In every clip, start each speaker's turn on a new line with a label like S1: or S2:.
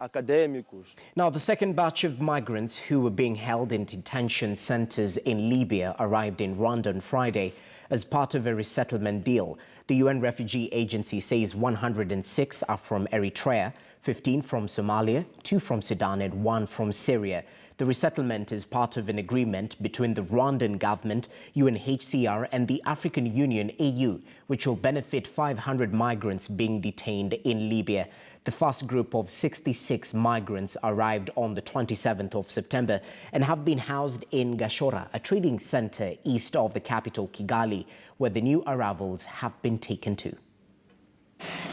S1: acadêmicos.
S2: Now, the second batch of migrants who were being held in detention centers in Libya arrived in Rwanda on Friday as part of a resettlement deal. The UN Refugee Agency says 106 are from Eritrea, 15 from Somalia, 2 from Sudan and 1 from Syria. The resettlement is part of an agreement between the Rwandan government, UNHCR and the African Union, AU, which will benefit 500 migrants being detained in Libya. The first group of 66 migrants arrived on the 27th of September and have been housed in Gashora, a trading center east of the capital, Kigali, where the new arrivals have been taken to.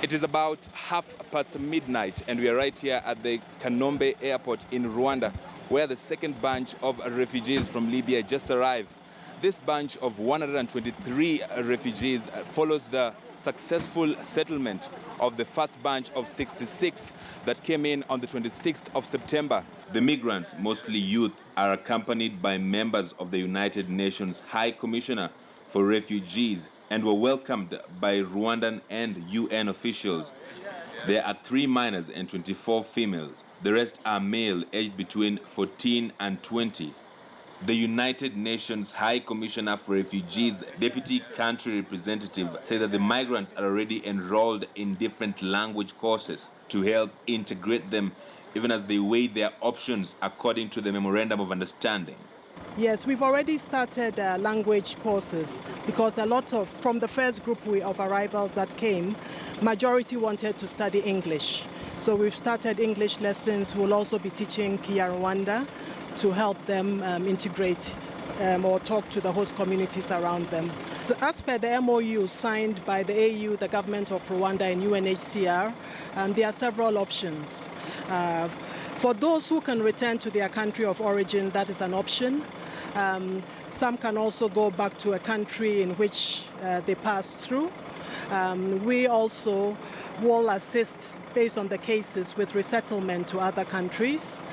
S3: It is about midnight and we are right here at the Kanombe airport in Rwanda, where the second bunch of refugees from Libya just arrived. This bunch of 123 refugees follows the successful settlement of the first bunch of 66 that came in on the 26th of September. The migrants, mostly youth, are accompanied by members of the United Nations High Commissioner for Refugees and were welcomed by Rwandan and UN officials. There are 3 minors and 24 females. The rest are male, aged between 14 and 20. The United Nations High Commissioner for Refugees, Deputy Country Representative, said that the migrants are already enrolled in different language courses to help integrate them, even as they weigh their options according to the Memorandum of Understanding.
S4: Yes, we've already started language courses because from the first group of arrivals that came, majority wanted to study English. So we've started English lessons. We'll also be teaching Kinyarwanda to help them integrate or talk to the host communities around them. So as per the MOU signed by the AU, the government of Rwanda and UNHCR, there are several options. For those who can return to their country of origin, that is an option. Some can also go back to a country in which they passed through. We also will assist based on the cases with resettlement to other countries.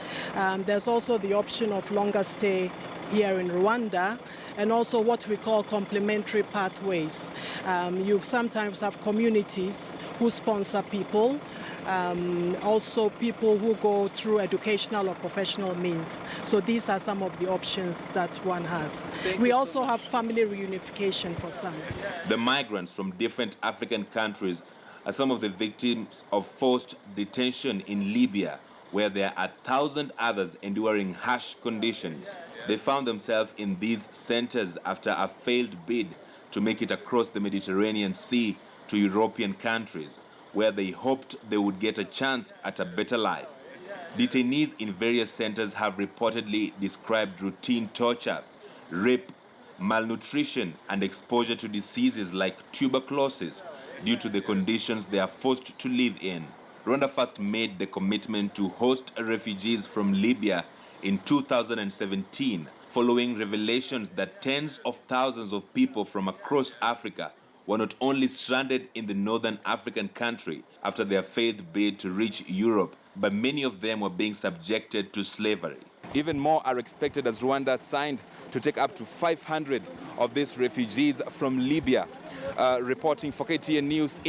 S4: There's also the option of longer stay here in Rwanda, and also what we call complementary pathways. You sometimes have communities who sponsor people, also people who go through educational or professional means. So these are some of the options that one has. We also have family reunification for some.
S3: The migrants from different African countries are some of the victims of forced detention in Libya, where there are 1,000 others enduring harsh conditions. They found themselves in these centers after a failed bid to make it across the Mediterranean Sea to European countries, where they hoped they would get a chance at a better life. Detainees in various centers have reportedly described routine torture, rape, malnutrition, and exposure to diseases like tuberculosis due to the conditions they are forced to live in. Rwanda first made the commitment to host refugees from Libya in 2017, following revelations that tens of thousands of people from across Africa were not only stranded in the northern African country after their failed bid to reach Europe, but many of them were being subjected to slavery. Even more are expected as Rwanda signed to take up to 500 of these refugees from Libya. Reporting for KTN News in